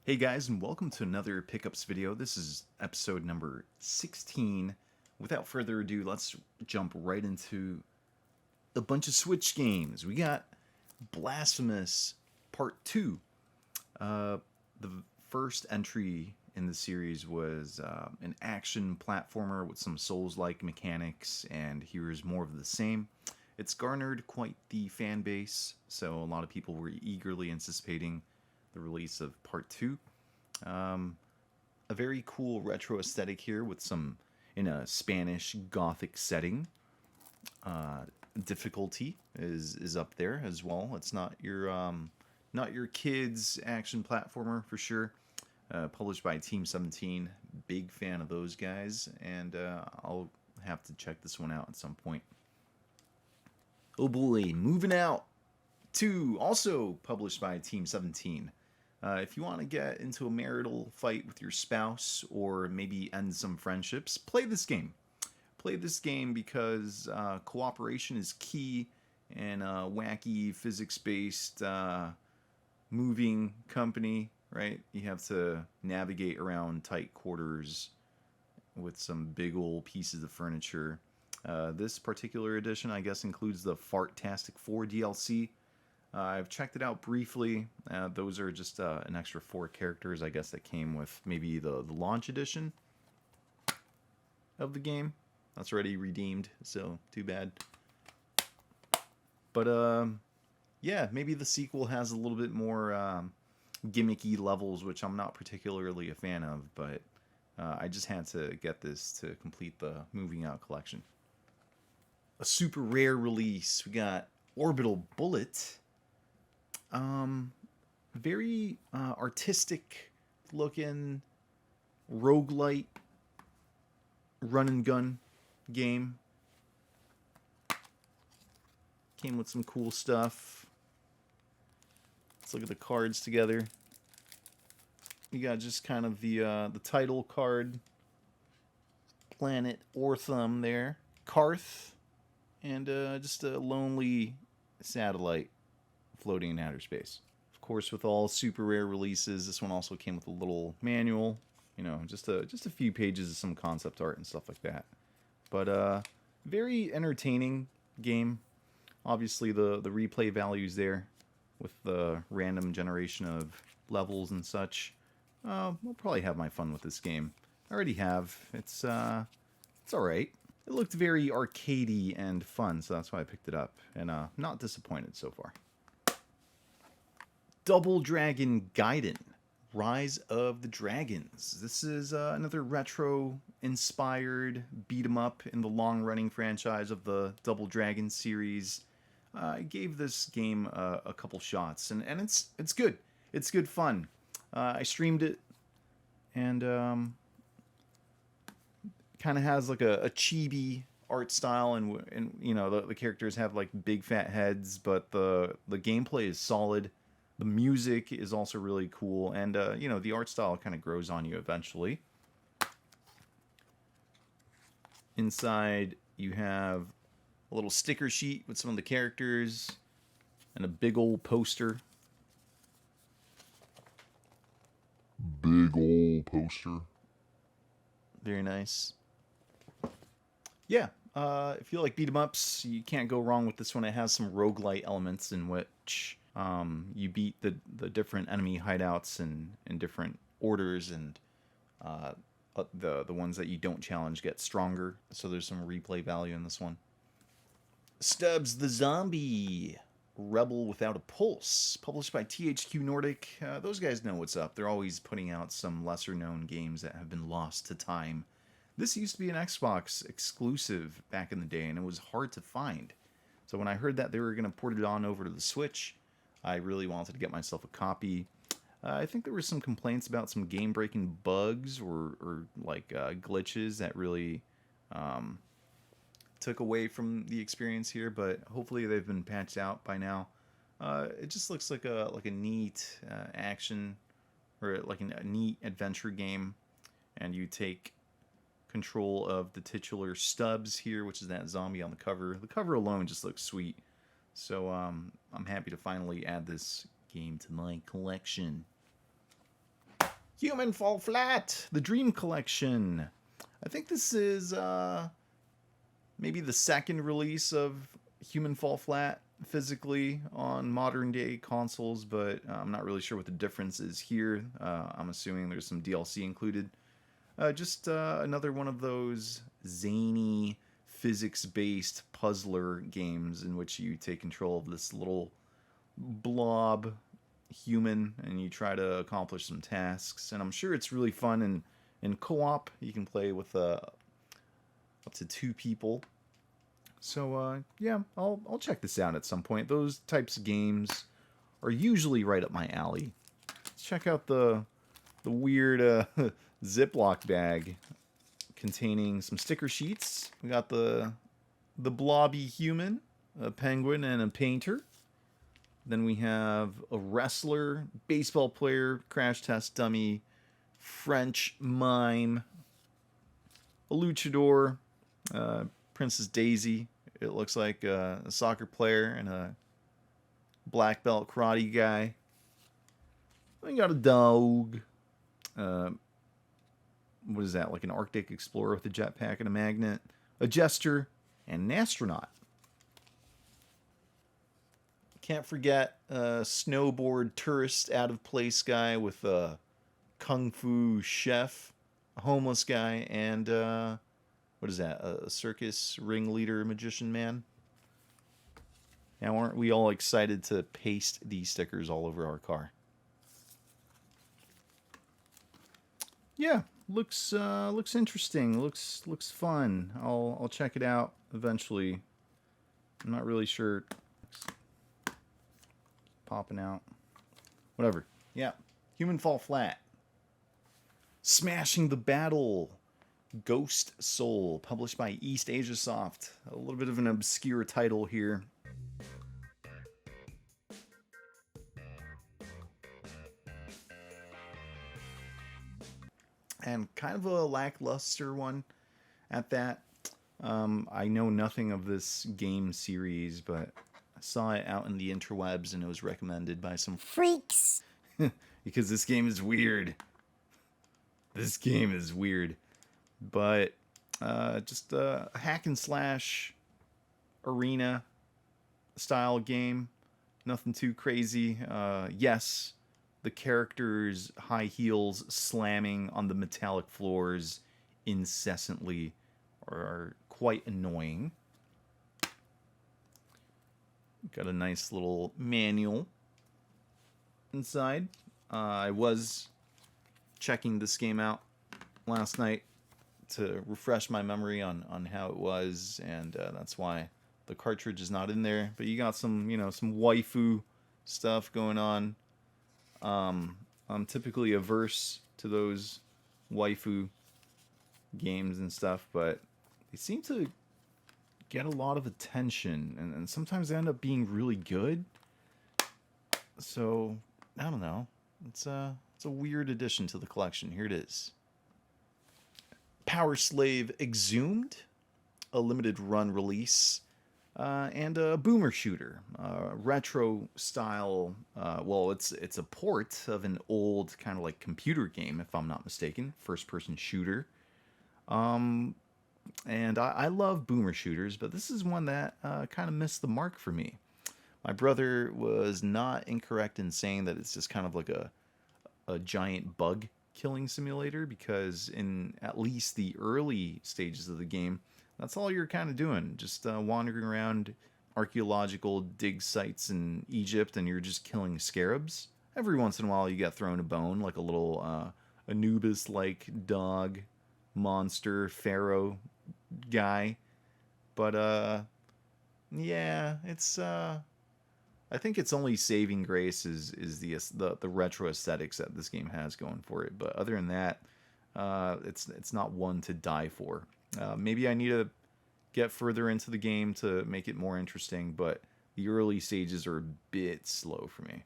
Hey guys, and welcome to another pickups video. This is episode number 16. Without further ado, let's jump right into a bunch of Switch games. We got Blasphemous Part 2. The first entry in the series was an action platformer with some Souls-like mechanics, and here's more of the same. It's garnered quite the fan base, so a lot of people were eagerly anticipating the release of Part 2. A very cool retro aesthetic here with some in a Spanish Gothic setting. Difficulty is up there as well. It's not your kids action platformer for sure. Published by Team 17. Big fan of those guys, and I'll have to check this one out at some point. Oh boy, moving out to also published by Team 17. If you want to get into a marital fight with your spouse or maybe end some friendships, play this game. Play this game because cooperation is key in a wacky physics-based moving company, right? You have to navigate around tight quarters with some big old pieces of furniture. This particular edition, I guess, includes the Fartastic 4 DLC. I've checked it out briefly. Those are just an extra 4 characters, I guess, that came with maybe the launch edition of the game. That's already redeemed, so too bad. But yeah, maybe the sequel has a little bit more gimmicky levels, which I'm not particularly a fan of, but I just had to get this to complete the Moving Out collection. A super rare release. We got Orbital Bullet. Very artistic looking roguelite run and gun game. Came with some cool stuff. Let's look at the cards together. You got just kind of the title card, Planet Ortham there, Karth, and just a lonely satellite floating in outer space. Of course, with all super rare releases, this one also came with a little manual, you know, just a few pages of some concept art and stuff like that. But very entertaining game. Obviously, the replay values there with the random generation of levels and such. We'll probably have my fun with this game. I already have. It's all right. It looked very arcadey and fun, so that's why I picked it up, and not disappointed so far. Double Dragon Gaiden, Rise of the Dragons. This is another retro-inspired beat-em-up in the long-running franchise of the Double Dragon series. I gave this game a couple shots, and it's good. It's good fun. I streamed it, and kind of has like a chibi art style, and you know the characters have like big fat heads, but the gameplay is solid. The music is also really cool, and you know, the art style kind of grows on you eventually. Inside, you have a little sticker sheet with some of the characters, and a big old poster. Big old poster. Very nice. Yeah, if you like beat 'em ups, you can't go wrong with this one. It has some roguelite elements in which you beat the different enemy hideouts in different orders, and the ones that you don't challenge get stronger. So there's some replay value in this one. Stubbs the Zombie, Rebel Without a Pulse, published by THQ Nordic. Those guys know what's up. They're always putting out some lesser-known games that have been lost to time. This used to be an Xbox exclusive back in the day, and it was hard to find. So when I heard that they were going to port it on over to the Switch, I really wanted to get myself a copy. I think there were some complaints about some game-breaking bugs or like glitches that really took away from the experience here, but hopefully they've been patched out by now. It just looks like a neat action, or like a neat adventure game, and you take control of the titular Stubbs here, which is that zombie on the cover. The cover alone just looks sweet. So I'm happy to finally add this game to my collection. Human Fall Flat, the Dream Collection. I think this is maybe the second release of Human Fall Flat physically on modern day consoles, but I'm not really sure what the difference is here. I'm assuming there's some DLC included. Just another one of those zany physics based puzzler games in which you take control of this little blob human and you try to accomplish some tasks. And I'm sure it's really fun in co-op. You can play with up to 2 people. So yeah, I'll check this out at some point. Those types of games are usually right up my alley. Let's check out the weird Ziploc bag containing some sticker sheets. We got the blobby human, a penguin, and a painter. Then we have a wrestler, baseball player, crash test dummy, French mime, a luchador, Princess Daisy. It looks like a soccer player and a black belt karate guy. We got a dog. What is that? Like an Arctic explorer with a jetpack and a magnet, a jester, and an astronaut. Can't forget a snowboard tourist out of place guy with a kung fu chef, a homeless guy, and what is that? A circus ringleader magician man. Now, aren't we all excited to paste these stickers all over our car? Yeah, looks interesting. Looks fun. I'll check it out eventually. I'm not really sure. Popping out. Whatever. Yeah. Human Fall Flat. Smashing the Battle. Ghost Soul, published by East Asia Soft. A little bit of an obscure title here. And kind of a lackluster one at that. I know nothing of this game series, but I saw it out in the interwebs and it was recommended by some freaks. Because this game is weird. This game is weird. But just a hack and slash arena style game. Nothing too crazy. Yes, the characters' high heels slamming on the metallic floors incessantly are quite annoying. Got a nice little manual inside. I was checking this game out last night to refresh my memory on how it was, and that's why the cartridge is not in there. But you got some, some waifu stuff going on. I'm typically averse to those waifu games and stuff, but they seem to get a lot of attention, and sometimes they end up being really good. So I don't know. It's a weird addition to the collection. Here it is. Power Slave Exhumed, a limited run release, and a boomer shooter, retro style. Well, it's a port of an old kind of like computer game, if I'm not mistaken, first person shooter. And I love boomer shooters, but this is one that kind of missed the mark for me. My brother was not incorrect in saying that it's just kind of like a giant bug killing simulator, because in at least the early stages of the game, that's all you're kind of doing, just wandering around archaeological dig sites in Egypt, and you're just killing scarabs. Every once in a while you get thrown a bone, like a little Anubis-like dog monster pharaoh guy. But yeah, it's I think its only saving grace is the retro aesthetics that this game has going for it. But other than that, it's not one to die for. Maybe I need to get further into the game to make it more interesting, but the early stages are a bit slow for me.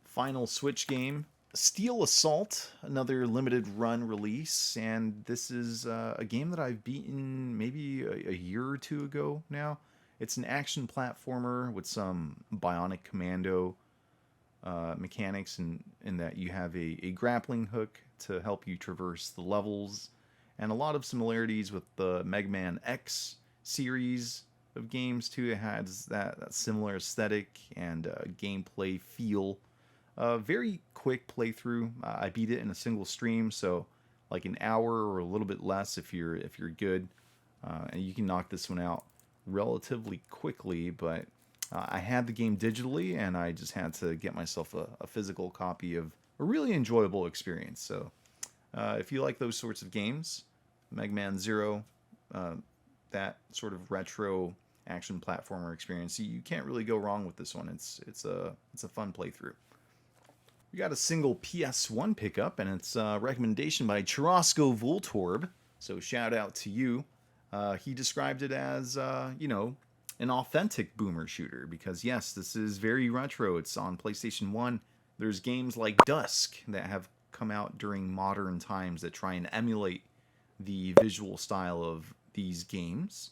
Final Switch game, Steel Assault, another limited run release, and this is a game that I've beaten maybe a year or two ago now. It's an action platformer with some Bionic Commando mechanics in that you have a grappling hook to help you traverse the levels, and a lot of similarities with the Mega Man X series of games too. It has that similar aesthetic and gameplay feel. Very quick playthrough. I beat it in a single stream, so like an hour or a little bit less if you're good, and you can knock this one out relatively quickly. But I had the game digitally, and I just had to get myself a physical copy of a really enjoyable experience. So if you like those sorts of games, Mega Man Zero, uh, that sort of retro action platformer experience, you can't really go wrong with this one. It's a fun playthrough. We got a single PS1 pickup, and it's a recommendation by Churrasco Voltorb. So shout out to you. He described it as, an authentic boomer shooter because, yes, this is very retro. It's on PlayStation 1. There's games like Dusk that have come out during modern times that try and emulate the visual style of these games.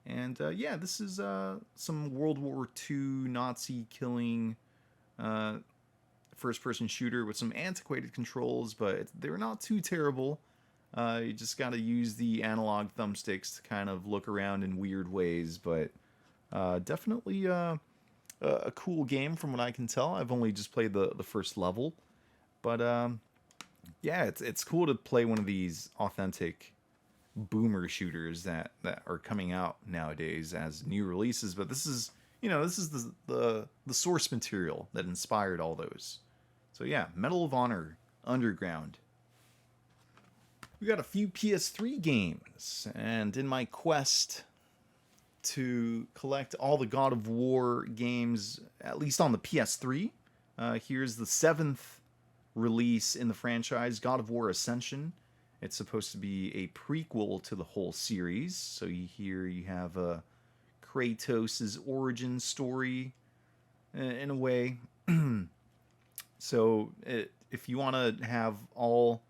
And yeah, this is some World War II Nazi killing first person shooter with some antiquated controls, but they're not too terrible. You just got to use the analog thumbsticks to kind of look around in weird ways, but definitely a cool game from what I can tell. I've only just played the first level, but yeah, it's cool to play one of these authentic boomer shooters that are coming out nowadays as new releases. But this is the source material that inspired all those. So yeah, Medal of Honor Underground. We got a few PS3 games, and in my quest to collect all the God of War games, at least on the PS3, here's the 7th release in the franchise, God of War Ascension. It's supposed to be a prequel to the whole series. So here you have Kratos' origin story in a way. So if you want to have all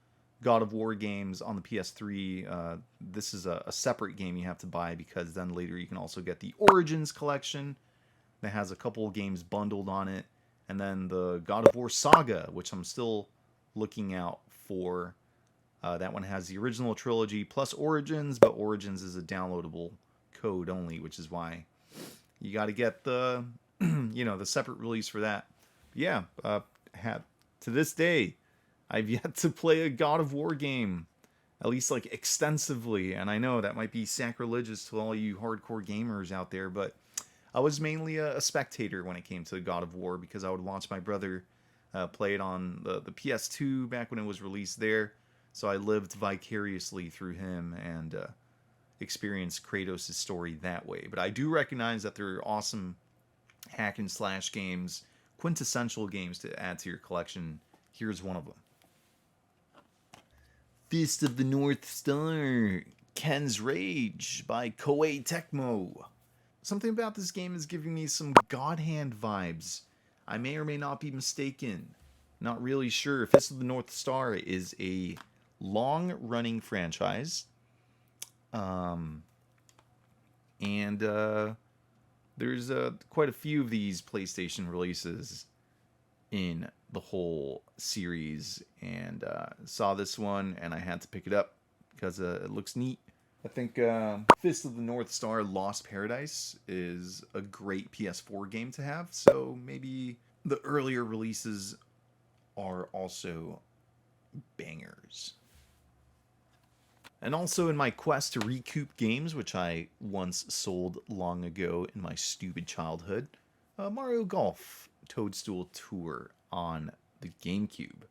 God of War games on the PS3, this is a separate game you have to buy, because then later you can also get the Origins collection that has a couple games bundled on it, and then the God of War Saga, which I'm still looking out for. That one has the original trilogy plus Origins, but Origins is a downloadable code only, which is why you got to get the the separate release for that. But yeah, to this day, I've yet to play a God of War game, at least like extensively, and I know that might be sacrilegious to all you hardcore gamers out there, but I was mainly a spectator when it came to God of War, because I would watch my brother play it on the PS2 back when it was released there. So I lived vicariously through him and experienced Kratos' story that way. But I do recognize that there are awesome hack and slash games, quintessential games to add to your collection. Here's one of them. Fist of the North Star, Ken's Rage by Koei Tecmo. Something about this game is giving me some God Hand vibes. I may or may not be mistaken. Not really sure. Fist of the North Star is a long-running franchise, and there's quite a few of these PlayStation releases in the whole series, and saw this one and I had to pick it up because it looks neat. I think Fist of the North Star Lost Paradise is a great PS4 game to have, so maybe the earlier releases are also bangers. And also in my quest to recoup games, which I once sold long ago in my stupid childhood, Mario Golf Toadstool Tour on the GameCube.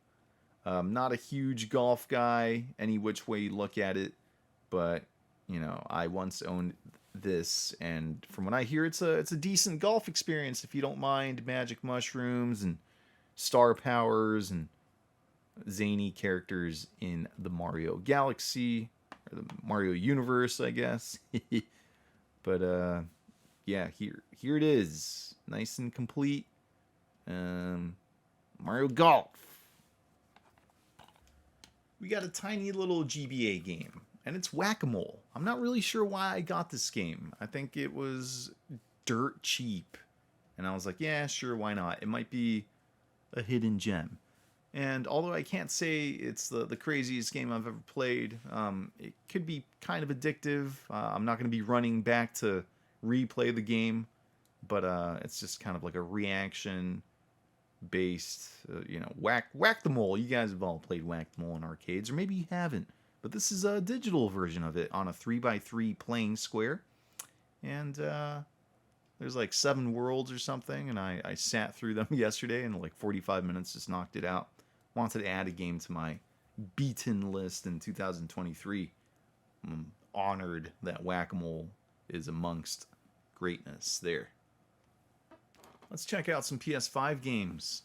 Not a huge golf guy, any which way you look at it, but, I once owned this, and from what I hear, it's a decent golf experience if you don't mind magic mushrooms and star powers and zany characters in the Mario Galaxy, or the Mario universe, I guess. But yeah, here it is, nice and complete. Mario Golf. We got a tiny little GBA game, and it's Whack-A-Mole. I'm not really sure why I got this game. I think it was dirt cheap, and I was like, yeah, sure, why not? It might be a hidden gem. And although I can't say it's the craziest game I've ever played, it could be kind of addictive. I'm not going to be running back to replay the game, but it's just kind of like a reaction based, whack the mole. You guys have all played whack the mole in arcades, or maybe you haven't. But this is a digital version of it on a 3x3 playing square. And there's like 7 worlds or something, and I sat through them yesterday in like 45 minutes, just knocked it out. Wanted to add a game to my beaten list in 2023. I'm honored that Whack-A-Mole is amongst greatness there. Let's check out some PS5 games.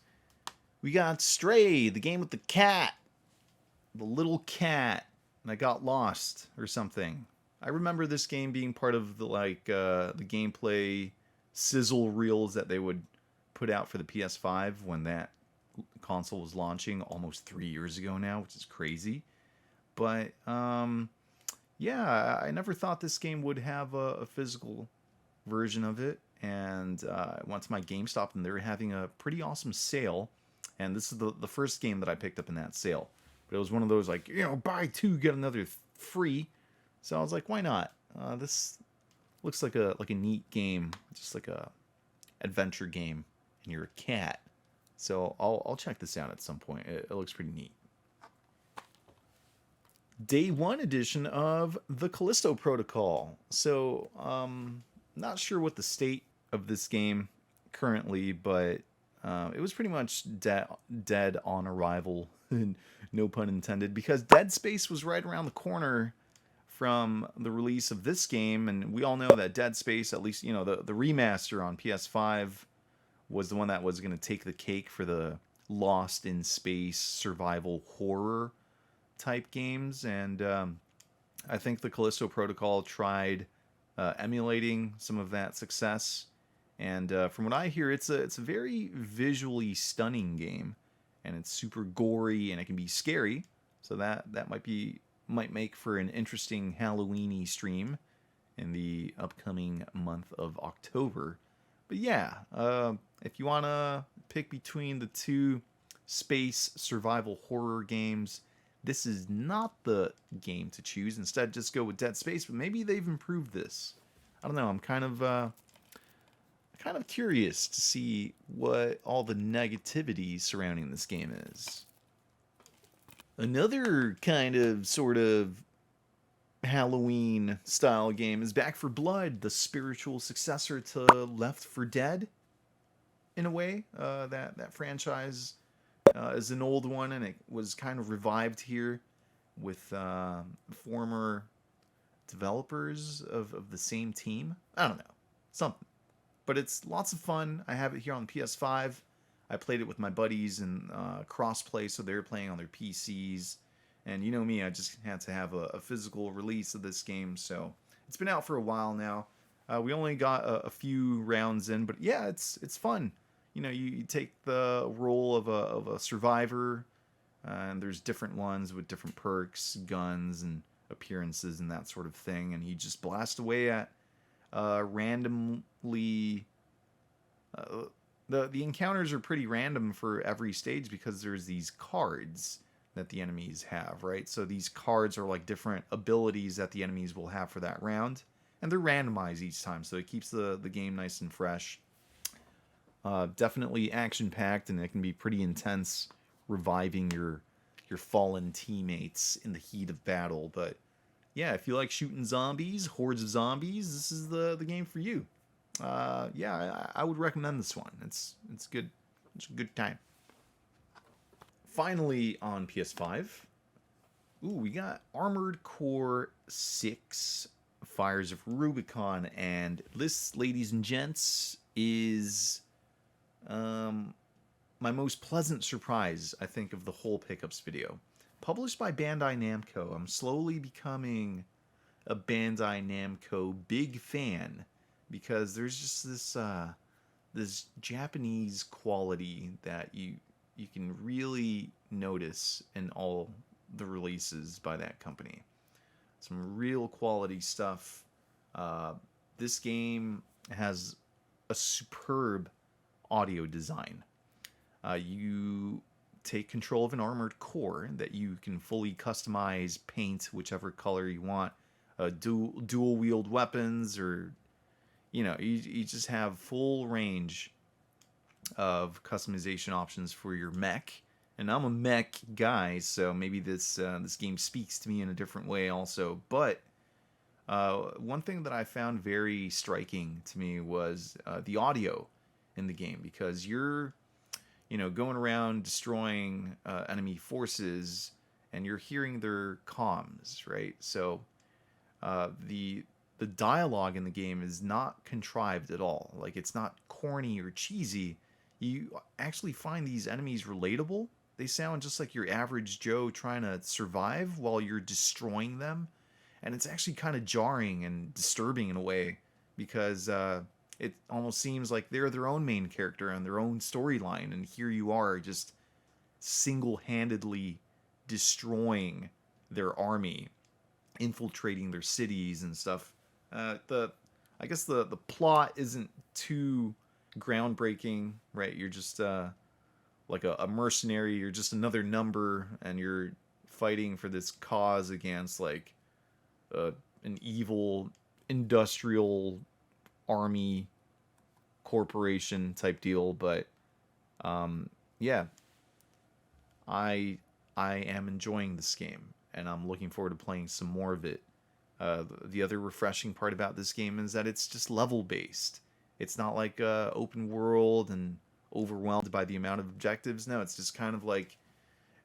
We got Stray, the game with the cat. The little cat that got lost or something. I remember this game being part of the the gameplay sizzle reels that they would put out for the PS5 when that console was launching almost 3 years ago now, which is crazy. But yeah, I never thought this game would have a physical version of it. And I went to my GameStop and they were having a pretty awesome sale. And this is the first game that I picked up in that sale. But it was one of those like, buy 2, get another free. So I was like, why not? This looks like a neat game, just like a adventure game, and you're a cat. So I'll check this out at some point. It looks pretty neat. Day 1 edition of the Callisto Protocol. So not sure what the state of this game currently, but it was pretty much dead on arrival, no pun intended, because Dead Space was right around the corner from the release of this game, and we all know that Dead Space, at least the remaster on PS5, was the one that was going to take the cake for the Lost in Space survival horror type games. And I think the Callisto Protocol tried emulating some of that success. And from what I hear, it's a very visually stunning game, and it's super gory and it can be scary. So that might make for an interesting Halloweeny stream in the upcoming month of October. But yeah, if you want to pick between the two space survival horror games, this is not the game to choose. Instead, just go with Dead Space. But maybe they've improved this. I don't know. I'm kind of curious to see what all the negativity surrounding this game is. Another kind of sort of Halloween style game is Back 4 Blood, the spiritual successor to Left 4 Dead. In a way, that franchise is an old one, and it was kind of revived here with former developers of the same team. I don't know, something. But it's lots of fun. I have it here on PS5. I played it with my buddies and cross-play, so they were playing on their PCs. And you know me, I just had to have a physical release of this game, so it's been out for a while now. We only got a few rounds in, but yeah, it's fun. You take the role of a survivor, and there's different ones with different perks, guns, and appearances, and that sort of thing. And you just blast away at randomly. The encounters are pretty random for every stage because there's these cards that the enemies have, right? So these cards are like different abilities that the enemies will have for that round, and they're randomized each time, so it keeps the game nice and fresh. Definitely action-packed, and it can be pretty intense, reviving your fallen teammates in the heat of battle. But yeah, if you like shooting zombies, hordes of zombies, this is the game for you. Yeah, I would recommend this one. It's good. It's a good time. Finally on PS5, we got Armored Core 6 Fires of Rubicon, and this, ladies and gents, is my most pleasant surprise, I think, of the whole pickups video. Published by Bandai Namco, I'm slowly becoming a Bandai Namco big fan, because there's just this Japanese quality that you can really notice in all the releases by that company. Some real quality stuff. This game has a superb audio design. You take control of an armored core that you can fully customize, paint whichever color you want, dual wield weapons, or you just have full range of customization options for your mech. And I'm a mech guy, so maybe this game speaks to me in a different way also. But one thing that I found very striking to me was the audio in the game, because you're going around destroying enemy forces, and you're hearing their comms, right? So the dialogue in the game is not contrived at all. Like, it's not corny or cheesy. You actually find these enemies relatable. They sound just like your average Joe trying to survive while you're destroying them, and it's actually kind of jarring and disturbing in a way, because it almost seems like they're their own main character and their own storyline, and here you are just single-handedly destroying their army, infiltrating their cities and stuff. The I guess the plot isn't too groundbreaking, right? You're just like a mercenary. You're just another number, and you're fighting for this cause against like an evil industrial army corporation type deal. But yeah, I I am enjoying this game, and I'm looking forward to playing some more of it. The other refreshing part about this game is that it's just level based. It's not like open world and overwhelmed by the amount of objectives. No, it's just kind of like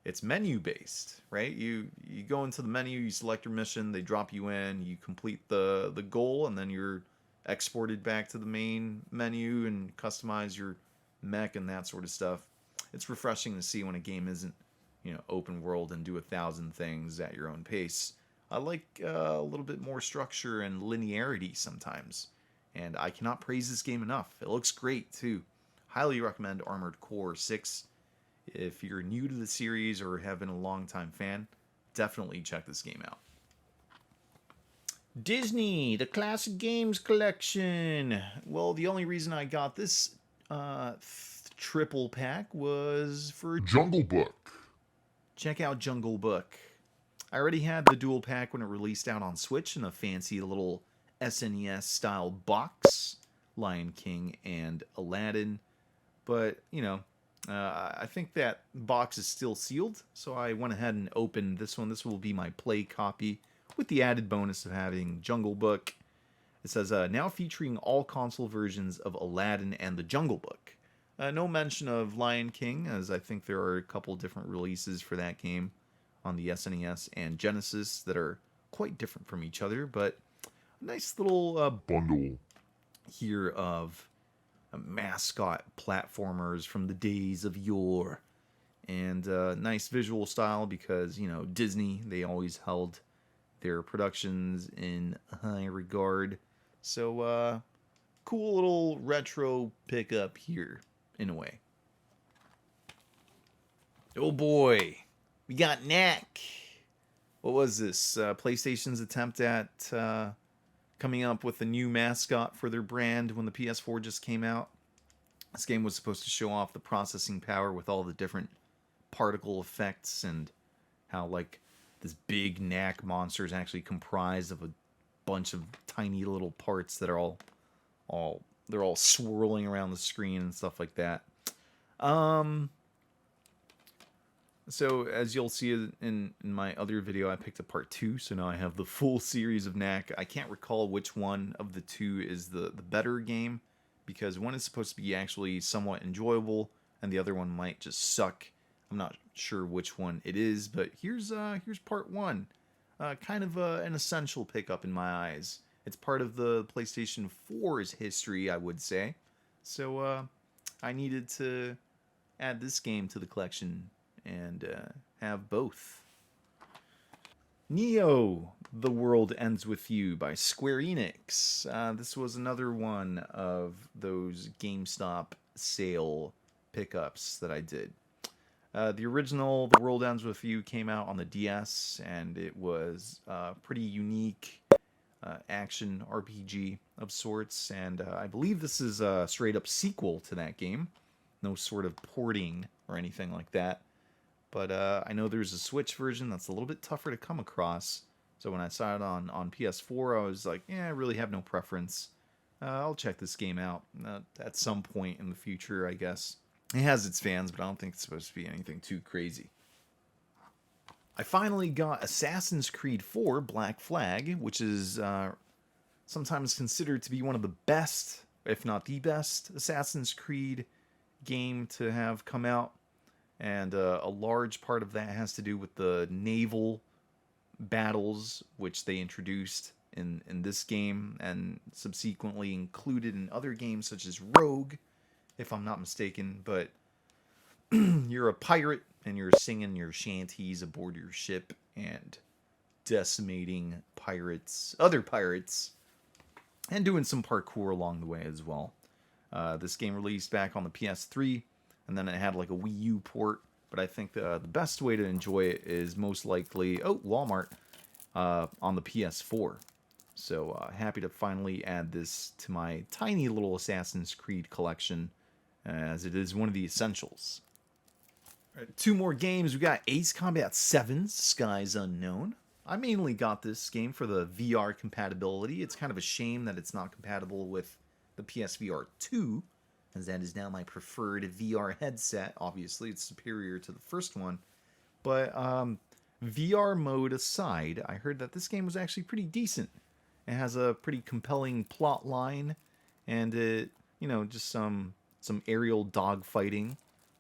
it's menu based, right? You go into the menu, you select your mission, they drop you in, you complete the goal, and then you're exported back to the main menu and customize your mech and that sort of stuff. It's refreshing to see when a game isn't, open world and do 1,000 things at your own pace. I like a little bit more structure and linearity sometimes, and I cannot praise this game enough. It looks great too. Highly recommend Armored Core 6. If you're new to the series or have been a long-time fan, definitely check this game out. Disney, the Classic Games Collection. Well, the only reason I got this triple pack was for Jungle Book. check out Jungle Book. I already had the dual pack when it released out on Switch in a fancy little SNES style box, Lion King and Aladdin. But, I think that box is still sealed, so I went ahead and opened this one. This will be my play copy, with the added bonus of having Jungle Book. It says, now featuring all console versions of Aladdin and the Jungle Book. No mention of Lion King, as I think there are a couple different releases for that game on the SNES and Genesis that are quite different from each other, but a nice little Bundle. here of mascot platformers from the days of yore. And nice visual style because, Disney, they always held their productions in high regard. So, cool little retro pickup here, in a way. Oh boy, we got Knack. What was this? PlayStation's attempt at coming up with a new mascot for their brand when the PS4 just came out. This game was supposed to show off the processing power with all the different particle effects, and how like this big Knack monster is actually comprised of a bunch of tiny little parts that are all they're all swirling around the screen and stuff like that. So as you'll see in my other video, I picked up part 2, so now I have the full series of Knack. I can't recall which one of the two is the better game, because one is supposed to be actually somewhat enjoyable, and the other one might just suck. I'm not sure which one it is, but here's part 1. Kind of an essential pickup in my eyes. It's part of the PlayStation 4's history, I would say. So I needed to add this game to the collection and have both. Neo, The World Ends With You by Square Enix. This was another one of those GameStop sale pickups that I did. The original, The World Ends With You, came out on the DS, and it was a pretty unique action RPG of sorts, and I believe this is a straight-up sequel to that game. no sort of porting or anything like that. But I know there's a Switch version that's a little bit tougher to come across. So when I saw it on PS4, I was like, yeah, I really have no preference. I'll check this game out at some point in the future, I guess. It has its fans, but I don't think it's supposed to be anything too crazy. I finally got Assassin's Creed 4 Black Flag, which is sometimes considered to be one of the best, if not the best, Assassin's Creed game to have come out. And a large part of that has to do with the naval battles, which they introduced in this game and subsequently included in other games such as Rogue, if I'm not mistaken. But you're a pirate and you're singing your shanties aboard your ship and decimating other pirates, and doing some parkour along the way as well. This game released back on the PS3, and then it had like a Wii U port. But I think the best way to enjoy it is most likely, Walmart, on the PS4. So happy to finally add this to my tiny little Assassin's Creed collection, as it is one of the essentials. All right, 2 more games. We got Ace Combat 7, Skies Unknown. I mainly got this game for the VR compatibility. It's kind of a shame that it's not compatible with the PSVR 2, as that is now my preferred VR headset. Obviously, it's superior to the first one. But VR mode aside, I heard that this game was actually pretty decent. It has a pretty compelling plot line, and just some aerial dogfighting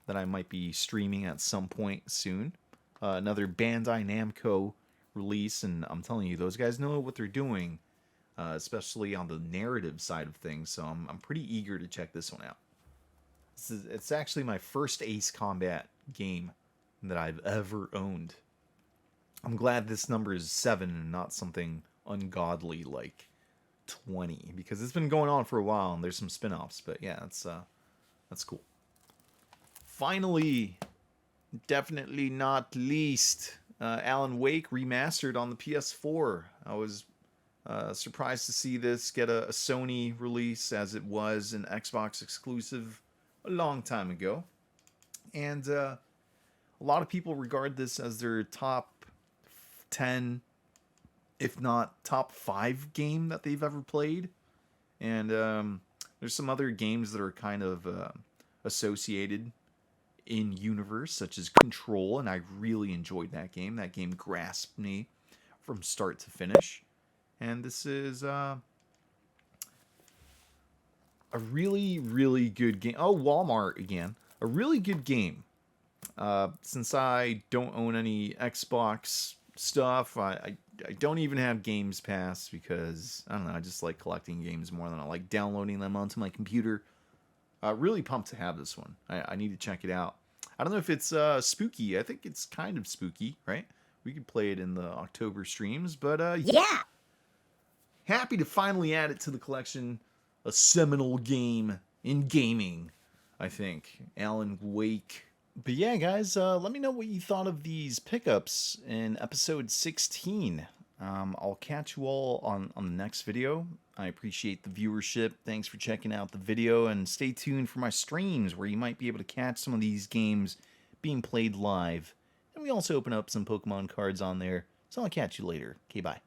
that I might be streaming at some point soon. Another Bandai Namco release, and I'm telling you, those guys know what they're doing, especially on the narrative side of things. So I'm pretty eager to check this one out. It's actually my first Ace Combat game that I've ever owned. I'm glad this number is 7 and not something ungodly like 20, because it's been going on for a while and there's some spin-offs. But yeah, that's cool. Finally, definitely not least, Alan Wake remastered on the PS4. I was surprised to see this get a Sony release, as it was an Xbox exclusive a long time ago. And a lot of people regard this as their top 10, if not top 5 game that they've ever played. And there's some other games that are kind of associated in universe, such as Control, and I really enjoyed that game. That game grasped me from start to finish. And this is a really, really good game. Oh, Walmart again. A really good game. Since I don't own any Xbox stuff, I don't even have Games Pass, because, I don't know, I just like collecting games more than I like downloading them onto my computer. Really pumped to have this one. I need to check it out. I don't know if it's spooky. I think it's kind of spooky, right? We could play it in the October streams, but yeah! Happy to finally add it to the collection. A seminal game in gaming, I think. Alan Wake. But yeah, guys, let me know what you thought of these pickups in episode 16. I'll catch you all on the next video. I appreciate the viewership. Thanks for checking out the video, and stay tuned for my streams where you might be able to catch some of these games being played live. And we also open up some Pokemon cards on there. So I'll catch you later. Okay, bye.